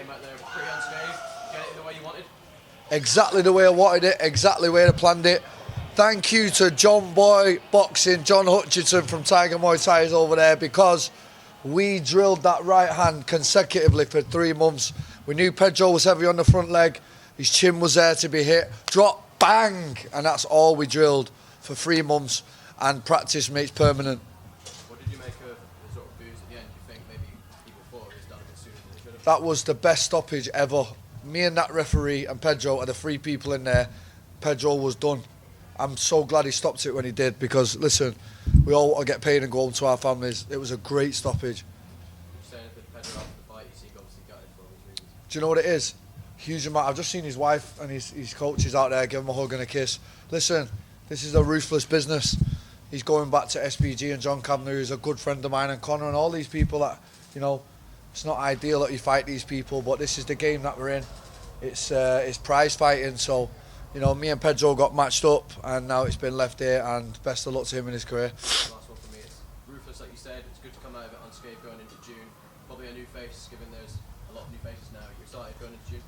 came out there pretty unscathed, get it the way you wanted? Exactly the way I wanted it, exactly the way I planned it. Thank you to John Boy Boxing, John Hutchinson from Tiger Muay Thai is over there, because we drilled that right hand consecutively for 3 months. We knew Pedro was heavy on the front leg, his chin was there to be hit, drop, bang, and that's all we drilled for 3 months, and practice makes permanent. What did you make of the sort of booze at the end? Do you think maybe people thought it was done a bit sooner than it should have? That was the best stoppage ever. Me and that referee and Pedro are the 3 people in there. Pedro was done. I'm so glad he stopped it when he did, because listen, we all want to get paid and go home to our families. It was a great stoppage. Saying that Pedro after the fight, you seemed obviously gutted for all these reasons. Do you know what it is? Huge amount. I've just seen his wife and his coaches out there, give him a hug and a kiss. Listen, this is a ruthless business. He's going back to SPG and John Kavanagh, who's a good friend of mine, and Connor and all these people that, you know, it's not ideal that you fight these people, but this is the game that we're in. It's prize fighting, so, you know, me and Pedro got matched up, and now it's been left here, and best of luck to him in his career. Last one for me, it's ruthless, like you said. It's good to come out of it unscathed going into June. Probably a new face, given there's a lot of new faces now. You're excited going into June?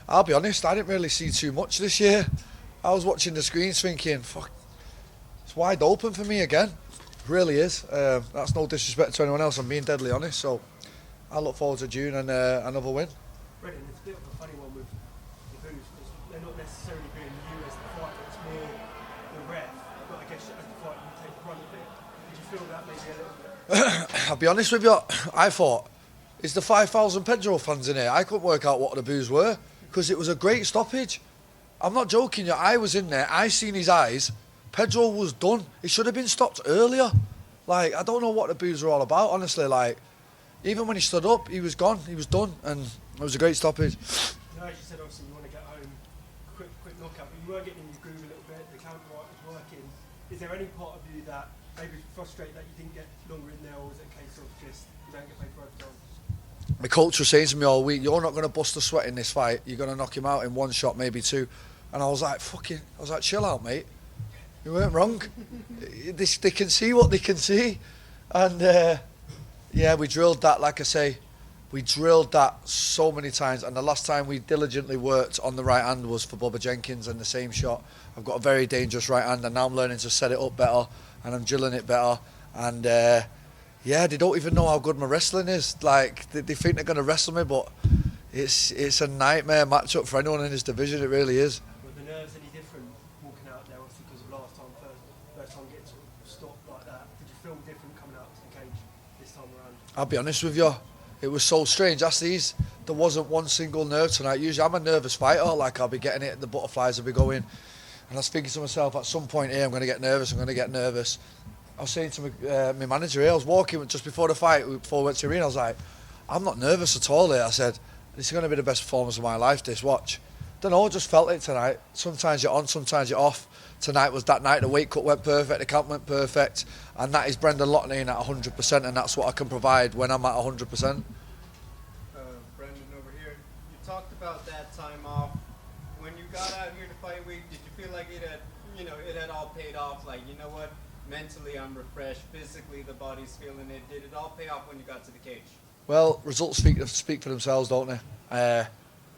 I'll be honest, I didn't really see too much this year. I was watching the screens thinking, fuck, it's wide open for me again. It really is. That's no disrespect to anyone else, I'm being deadly honest, so I look forward to June and another win. Brendan, it's a bit of a funny one with the booze, because they're not necessarily being you as the fighter, it's more the ref. But I guess as the fighter, you take the run a bit. Did you feel that maybe a little bit? I'll be honest with you, I thought, is the 5,000 Pedro fans in here? I couldn't work out what the boos were, because it was a great stoppage. I'm not joking you, I was in there, I seen his eyes, Pedro was done. It should have been stopped earlier. Like, I don't know what the boos were all about, honestly. Like, even when he stood up, he was gone, he was done, and it was a great stoppage. You know, as you said, obviously you want to get home, quick knockout, but you were getting in your groove a little bit, the counter right was working. Is there any part of you that maybe frustrated that you didn't get longer in there, or was it a case of just you don't get paid for overtime? My coach was saying to me all week, you're not going to bust a sweat in this fight, you're going to knock him out in 1 shot, maybe 2. And I was like, chill out, mate. You weren't wrong. They can see what they can see. And yeah, we drilled that, like I say, we drilled that so many times. And the last time we diligently worked on the right hand was for Bubba Jenkins, and the same shot. I've got a very dangerous right hand, and now I'm learning to set it up better, and I'm drilling it better. And yeah, they don't even know how good my wrestling is. Like, they think they're going to wrestle me, but it's a nightmare matchup for anyone in this division. It really is. Were the nerves any different walking out there, obviously because of last time, first time getting sort of stopped like that? Did you feel different coming out to the cage this time around? I'll be honest with you, it was so strange. There wasn't one single nerve tonight. Usually I'm a nervous fighter, like I'll be getting it, the butterflies will be going. And I was thinking to myself, at some point here, I'm going to get nervous. I was saying to my manager here, I was walking just before the fight, before we went to the arena, I was like, I'm not nervous at all here. I said, this is going to be the best performance of my life, this, watch. Don't know, I just felt it tonight. Sometimes you're on, sometimes you're off. Tonight was that night, the weight cut went perfect, the camp went perfect, and that is Brendan Loughnane at 100%, and that's what I can provide when I'm at 100%. Brendan over here, you talked about that time off. When you got out here to fight week, did you feel like it had all paid off? Like, you know what, mentally I'm refreshed, physically the body's feeling it. Did it all pay off when you got to the cage? Well, results speak for themselves, don't they?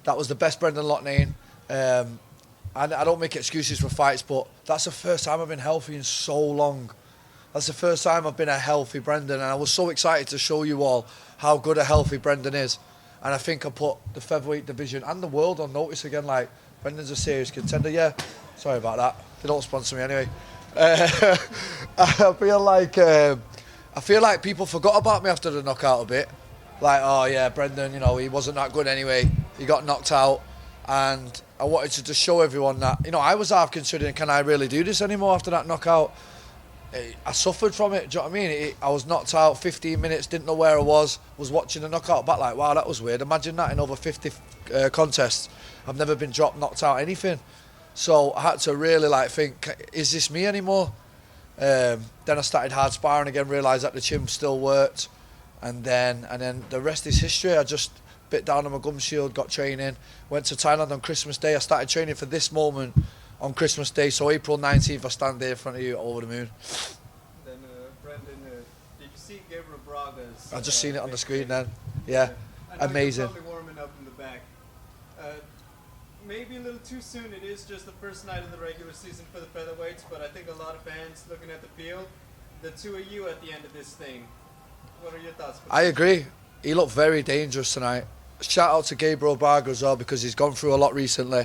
That was the best Brendan Loughnane. I don't make excuses for fights, but that's the first time I've been healthy in so long. That's the first time I've been a healthy Brendan, and I was so excited to show you all how good a healthy Brendan is. And I think I put the featherweight division and the world on notice again, like, Brendan's a serious contender. Yeah, sorry about that. They don't sponsor me anyway. I feel like people forgot about me after the knockout a bit. Like, oh yeah, Brendan, you know, he wasn't that good anyway. He got knocked out. And I wanted to just show everyone that, you know, I was half considering, can I really do this anymore after that knockout? I suffered from it, do you know what I mean? I was knocked out 15 minutes, didn't know where I was watching the knockout back like, wow, that was weird. Imagine that in over 50 contests. I've never been dropped, knocked out, anything. So I had to really like think, is this me anymore? Then I started hard sparring again, realised that the chin still worked. And then the rest is history. I just bit down on my gum shield, got training, went to Thailand on Christmas Day. I started training for this moment on Christmas Day, so April 19th I stand there in front of you over the moon. Then Brendan, did you see Gabriel Braga's? I just seen it on the screen then. Yeah, amazing. You're probably warming up in the back. Maybe a little too soon. It is just the first night of the regular season for the featherweights, but I think a lot of fans looking at the field, the two of you at the end of this thing. What are your thoughts? I agree. He looked very dangerous tonight. Shout out to Gabriel Braga as well, because he's gone through a lot recently.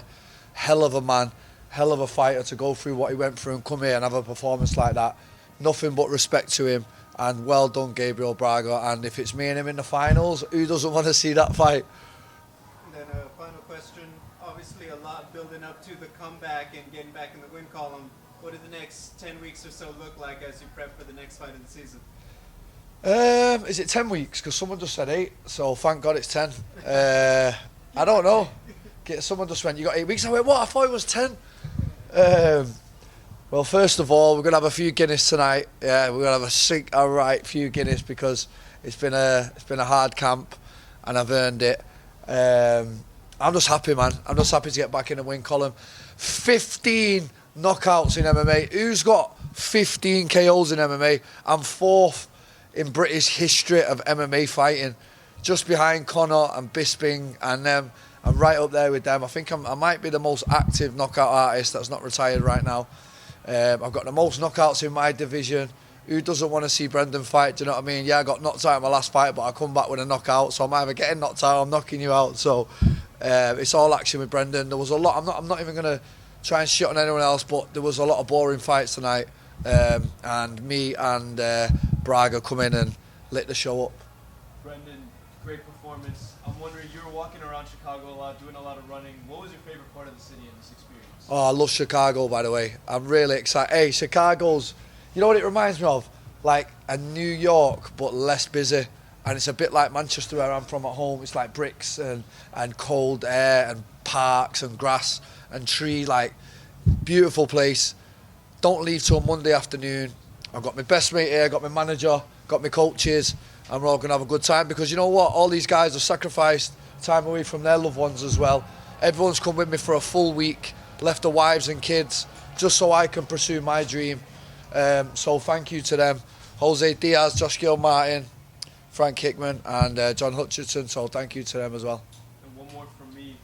Hell of a man, hell of a fighter to go through what he went through and come here and have a performance like that. Nothing but respect to him, and well done, Gabriel Braga. And if it's me and him in the finals, who doesn't want to see that fight? And then a final question. Obviously a lot building up to the comeback and getting back in the win column. What do the next 10 weeks or so look like as you prep for the next fight of the season? Is it 10 weeks? Because someone just said 8, so thank God it's 10. I don't know. Someone just went, you got 8 weeks? I went, what? I thought it was 10. Well, first of all, we're going to have a few Guinness tonight. Yeah, we're going to have a right few Guinness, because it's been a hard camp and I've earned it. I'm just happy, man. I'm just happy to get back in the win column. 15 knockouts in MMA. Who's got 15 KOs in MMA? I'm 4th in British history of MMA fighting, just behind Conor and Bisping and them. I'm right up there with them. I think I might be the most active knockout artist that's not retired right now. I've got the most knockouts in my division. Who doesn't want to see Brendan fight? Do you know what I mean? Yeah, I got knocked out in my last fight, but I come back with a knockout. So I'm either getting knocked out or I'm knocking you out. So it's all action with Brendan. There was a lot. I'm not even going to try and shit on anyone else, but there was a lot of boring fights tonight. And me and Braga come in and lit the show up. Brendan, great performance. I'm wondering, you were walking around Chicago a lot, doing a lot of running. What was your favorite part of the city in this experience? Oh, I love Chicago, by the way. I'm really excited. Hey, Chicago's, you know what it reminds me of? Like a New York, but less busy. And it's a bit like Manchester, where I'm from at home. It's like bricks and cold air and parks and grass and tree. Like, beautiful place. Don't leave till Monday afternoon. I've got my best mate here, got my manager, got my coaches, and we're all going to have a good time, because you know what? All these guys have sacrificed time away from their loved ones as well. Everyone's come with me for a full week, left their wives and kids, just so I can pursue my dream. So thank you to them. Jose Diaz, Josh Gilmartin, Frank Hickman, and John Hutchinson. So thank you to them as well. And one more from me.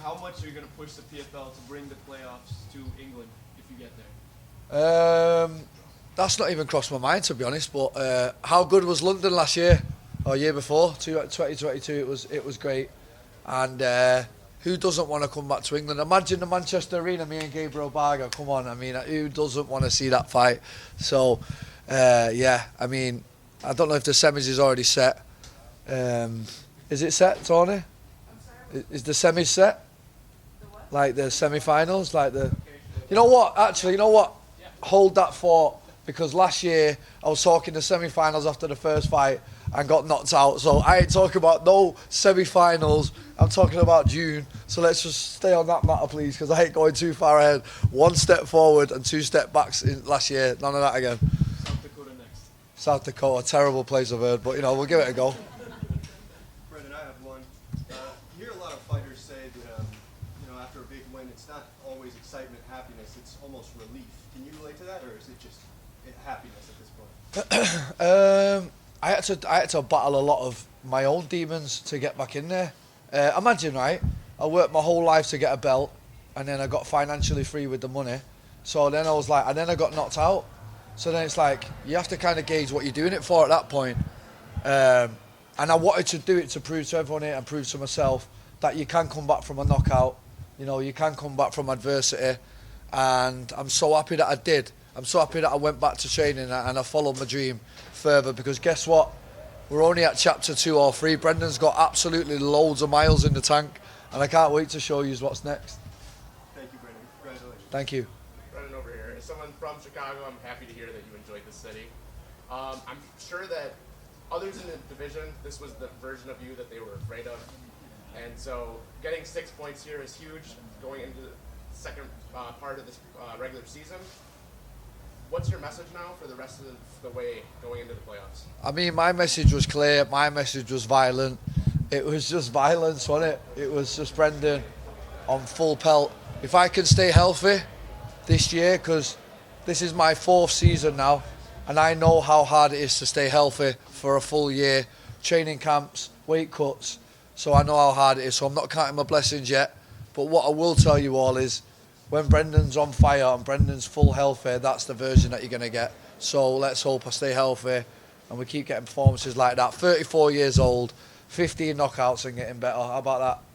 How much are you going to push the PFL to bring the playoffs to England if you get there? That's not even crossed my mind, to be honest. But how good was London last year or year before? 2022. It was great. And who doesn't want to come back to England? Imagine the Manchester Arena, me and Gabriel Braga. Come on, I mean, who doesn't want to see that fight? So yeah, I mean, I don't know if the semis is already set. Is it set, Tony? Is the semis set? Like the semi-finals, like the. You know what? Actually, you know what? Hold that thought, because last year I was talking the semi-finals after the first fight and got knocked out. So I ain't talking about no semi-finals. I'm talking about June. So let's just stay on that matter, please, because I ain't going too far ahead. 1 step forward and 2 step backs in last year. None of that again. South Dakota next. South Dakota, terrible place I've heard, but you know, we'll give it a go. Brendan, I have one. You hear a lot of fighters say that, after a big win, it's not always excitement, happiness. It's almost relief. Can you relate to that, or is it just happiness at this point? I had to battle a lot of my own demons to get back in there. Imagine, right? I worked my whole life to get a belt, and then I got financially free with the money. So then I was like, and then I got knocked out. So then it's like, you have to kind of gauge what you're doing it for at that point. And I wanted to do it to prove to everyone here and prove to myself that you can come back from a knockout. You know, you can come back from adversity. And I'm so happy that I did. I'm so happy that I went back to training and I followed my dream further, because guess what? We're only at chapter 2 or 3. Brendan's got absolutely loads of miles in the tank, and I can't wait to show you what's next. Thank you, Brendan. Congratulations. Thank you. Brendan over here. As someone from Chicago, I'm happy to hear that you enjoyed the city. I'm sure that others in the division, this was the version of you that they were afraid of. And so getting 6 points here is huge going into the second part of this regular season. What's your message now for the rest of the way going into the playoffs? I mean, my message was clear. My message was violent. It was just violence, wasn't it? It was just Brendan on full pelt. If I can stay healthy this year, because this is my 4th season now, and I know how hard it is to stay healthy for a full year, training camps, weight cuts. So I know how hard it is. So I'm not counting my blessings yet. But what I will tell you all is, when Brendan's on fire and Brendan's full healthy, that's the version that you're going to get. So let's hope I stay healthy and we keep getting performances like that. 34 years old, 15 knockouts and getting better. How about that?